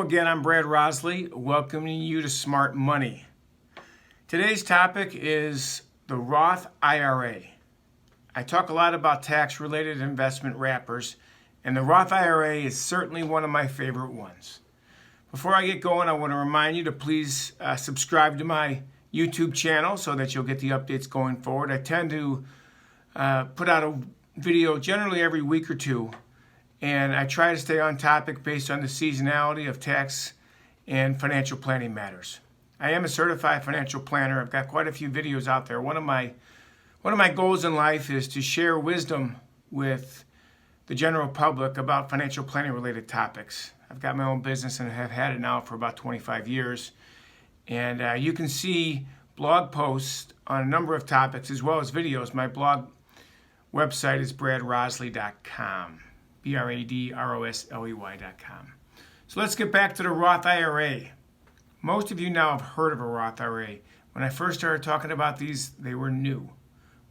again, I'm Brad Rosley, welcoming you to Smart Money. Today's topic is the Roth IRA. I talk a lot about tax-related investment wrappers, and the Roth IRA is certainly one of my favorite ones. Before I get going, I want to remind you to please subscribe to my YouTube channel so that you'll get the updates going forward. I tend to put out a video generally every week or two, and I try to stay on topic based on the seasonality of tax and financial planning matters. I am a certified financial planner. I've got quite a few videos out there. One of my goals in life is to share wisdom with the general public about financial planning related topics. I've got my own business and have had it now for about 25 years. And you can see blog posts on a number of topics as well as videos. My blog website is bradrosley.com. BRADROSLEY.com. So let's get back to the Roth IRA. Most of you now have heard of a Roth IRA. When I first started talking about these, they were new.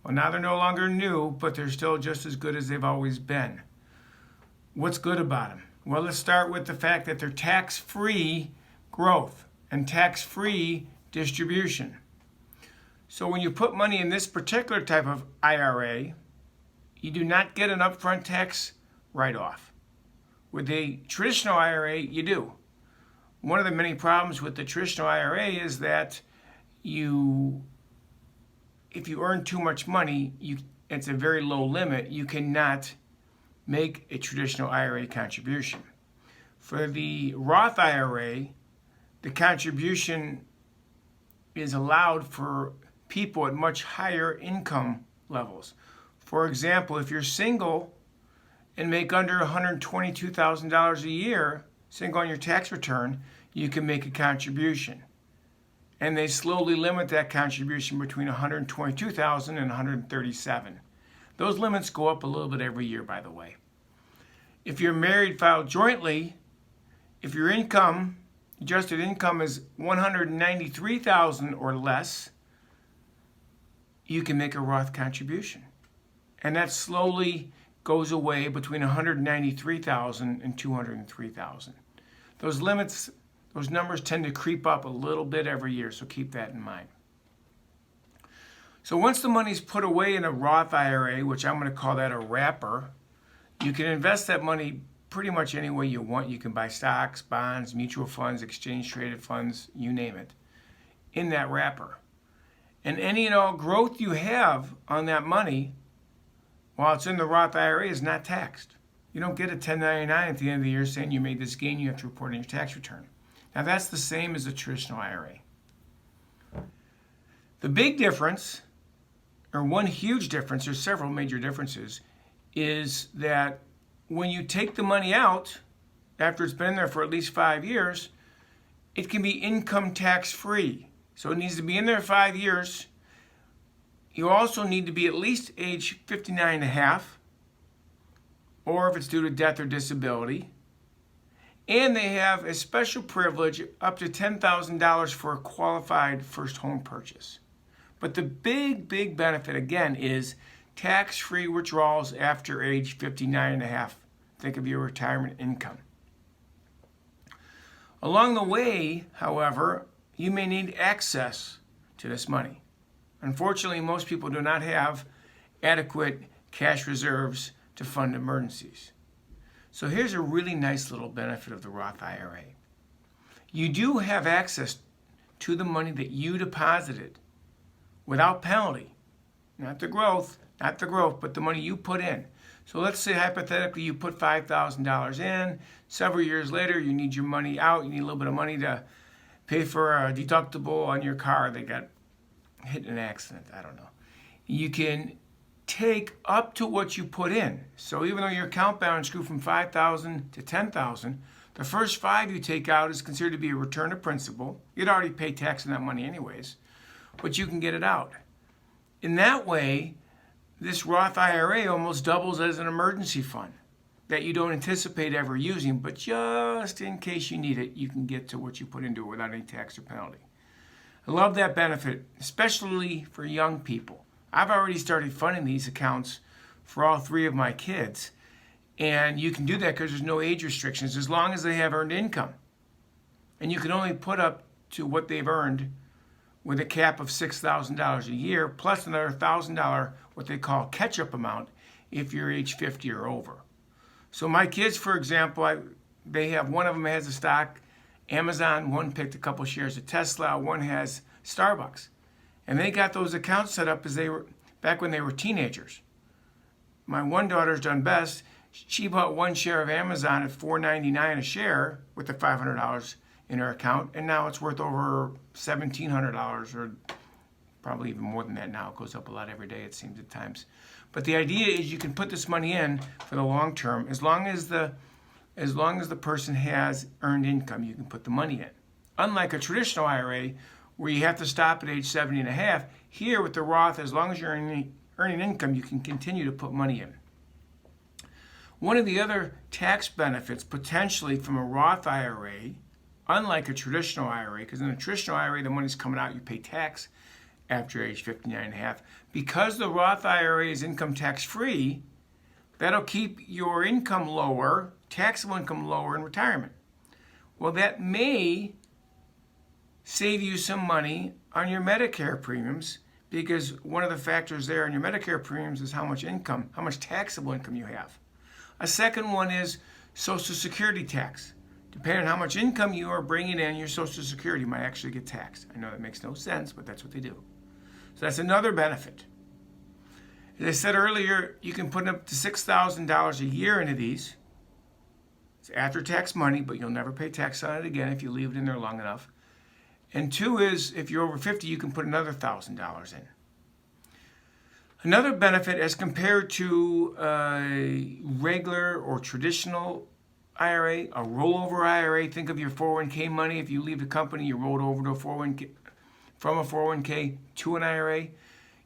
Well, now they're no longer new, but they're still just as good as they've always been. What's good about them? Well, let's start with the fact that they're tax-free growth and tax-free distribution. So when you put money in this particular type of IRA, you do not get an upfront tax write-off. With a traditional IRA, you do. One of the many problems with the traditional IRA is that if you earn too much money, it's a very low limit, you cannot make a traditional IRA contribution. For the Roth IRA, the contribution is allowed for people at much higher income levels. For example, if you're single and make under $122,000 a year, single on your tax return, you can make a contribution. And they slowly limit that contribution between $122,000 and $137,000. Those limits go up a little bit every year, by the way. If you're married, filed jointly, if your income, adjusted income is $193,000 or less, you can make a Roth contribution. And that slowly goes away between $193,000 and $203,000. Those limits, those numbers tend to creep up a little bit every year, so keep that in mind. So once the money's put away in a Roth IRA, which I'm going to call that a wrapper, you can invest that money pretty much any way you want. You can buy stocks, bonds, mutual funds, exchange-traded funds, you name it, in that wrapper. And any and all growth you have on that money while it's in the Roth IRA is not taxed. You don't get a 1099 at the end of the year saying you made this gain you have to report on your tax return. Now that's the same as a traditional IRA. The big difference, or one huge difference, there's several major differences, is that when you take the money out after it's been in there for at least 5 years, it can be income tax free. So it needs to be in there 5 years. You also need to be at least age 59 and a half, or if it's due to death or disability. And they have a special privilege up to $10,000 for a qualified first home purchase. But the big benefit, again, is tax-free withdrawals after age 59 and a half. Think of your retirement income. Along the way, however, you may need access to this money. Unfortunately, most people do not have adequate cash reserves to fund emergencies. So here's a really nice little benefit of the Roth IRA. You do have access to the money that you deposited without penalty. Not the growth, but the money you put in. So let's say hypothetically you put $5,000 in, several years later you need your money out, you need a little bit of money to pay for a deductible on your car that got hit in an accident, I don't know. You can take up to what you put in. So even though your account balance grew from $5,000 to $10,000, the first $5,000 you take out is considered to be a return of principal. You'd already pay tax on that money anyways, but you can get it out. In that way, this Roth IRA almost doubles as an emergency fund that you don't anticipate ever using, but just in case you need it, you can get to what you put into it without any tax or penalty. I love that benefit, especially for young people. I've already started funding these accounts for all 3 of my kids, and you can do that because there's no age restrictions as long as they have earned income. and you can only put up to what they've earned with a cap of $6,000 a year, plus another $1,000, what they call catch-up amount, if you're age 50 or over. So my kids, for example, they have, one of them has a stock, Amazon, one picked a couple shares of Tesla, one has Starbucks. And they got those accounts set up as they were back when they were teenagers. My one daughter's done best. She bought one share of Amazon at $4.99 a share with the $500 in her account, and now it's worth over $1,700, or probably even more than that now. It goes up a lot every day, it seems, at times. But the idea is you can put this money in for the long term. As long as the person has earned income, you can put the money in. Unlike a traditional IRA, where you have to stop at age 70 and a half, here with the Roth, as long as you're earning income, you can continue to put money in. One of the other tax benefits potentially from a Roth IRA, unlike a traditional IRA, because in a traditional IRA, the money's coming out, you pay tax after age 59 and a half. Because the Roth IRA is income tax free, that'll keep your income lower, taxable income lower in retirement. Well, that may save you some money on your Medicare premiums, because one of the factors there in your Medicare premiums is how much income, how much taxable income you have. A second one is Social Security tax. Depending on how much income you are bringing in, your Social Security might actually get taxed. I know that makes no sense, but that's what they do. So that's another benefit. As I said earlier, you can put up to $6,000 a year into these. It's after-tax money, but you'll never pay tax on it again if you leave it in there long enough. And two is, if you're over 50, you can put another $1,000 in. Another benefit as compared to a regular or traditional IRA, a rollover IRA, think of your 401k money. If you leave the company, you roll it over to a 401k, from a 401k to an IRA.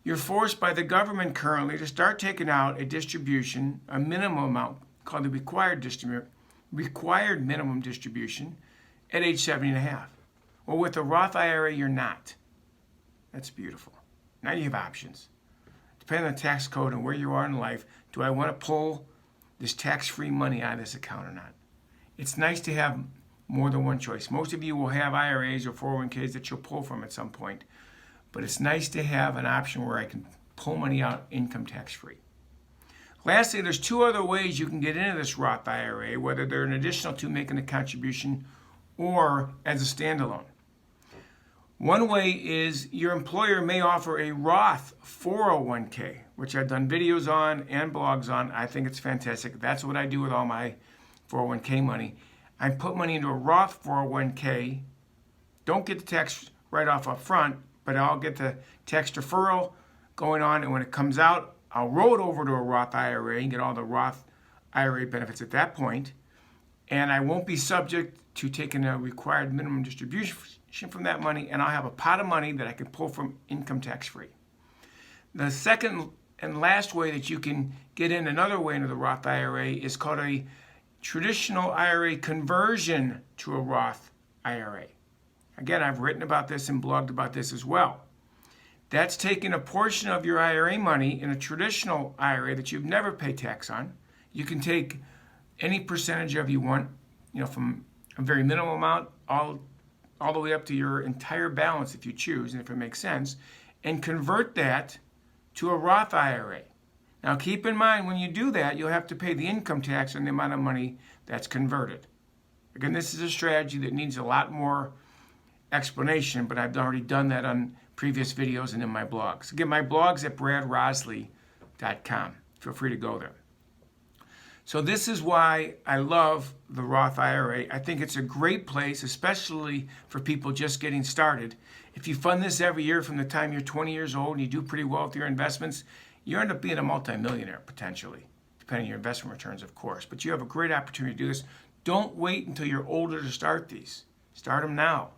You're forced by the government currently to start taking out a distribution, a minimum amount called the required minimum distribution at age 70 and a half. Well, with the Roth IRA, you're not. That's beautiful. Now you have options. Depending on the tax code and where you are in life, do I want to pull this tax-free money out of this account or not? It's nice to have more than one choice. Most of you will have IRAs or 401ks that you'll pull from at some point, but it's nice to have an option where I can pull money out income tax-free. Lastly, there's two other ways you can get into this Roth IRA, whether they're an additional to making a contribution or as a standalone. One way is your employer may offer a Roth 401k, which I've done videos on and blogs on. I think it's fantastic. That's what I do with all my 401k money. I put money into a Roth 401k, don't get the tax write-off up front, but I'll get the tax deferral going on, and when it comes out, I'll roll it over to a Roth IRA and get all the Roth IRA benefits at that point, and I won't be subject to taking a required minimum distribution from that money, and I'll have a pot of money that I can pull from income tax-free. The second and last way that you can get in another way into the Roth IRA is called a traditional IRA conversion to a Roth IRA. Again, I've written about this and blogged about this as well. That's taking a portion of your IRA money in a traditional IRA that you've never paid tax on. You can take any percentage of you want, from a very minimal amount all the way up to your entire balance if you choose, and if it makes sense, and convert that to a Roth IRA. Now keep in mind, when you do that, you'll have to pay the income tax on the amount of money that's converted. Again, this is a strategy that needs a lot more explanation, but I've already done that on previous videos and in my blogs. Again, my blog's at bradrosley.com. Feel free to go there. So this is why I love the Roth IRA. I think it's a great place, especially for people just getting started. If you fund this every year from the time you're 20 years old and you do pretty well with your investments, you end up being a multimillionaire potentially, depending on your investment returns, of course. But you have a great opportunity to do this. Don't wait until you're older to start these. Start them now.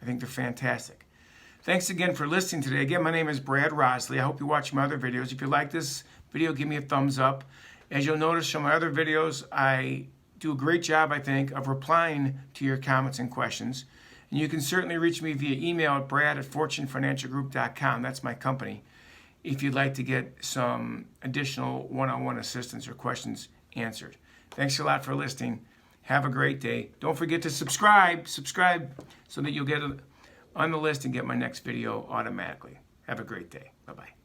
I think they're fantastic. Thanks again for listening today. Again, my name is Brad Rosley. I hope you watch my other videos. If you like this video, give me a thumbs up. As you'll notice from my other videos, I do a great job, I think, of replying to your comments and questions. And you can certainly reach me via email at brad@fortunefinancialgroup.com. That's my company. If you'd like to get some additional one-on-one assistance or questions answered. Thanks a lot for listening. Have a great day. Don't forget to subscribe so that you'll get on the list and get my next video automatically. Have a great day. Bye-bye.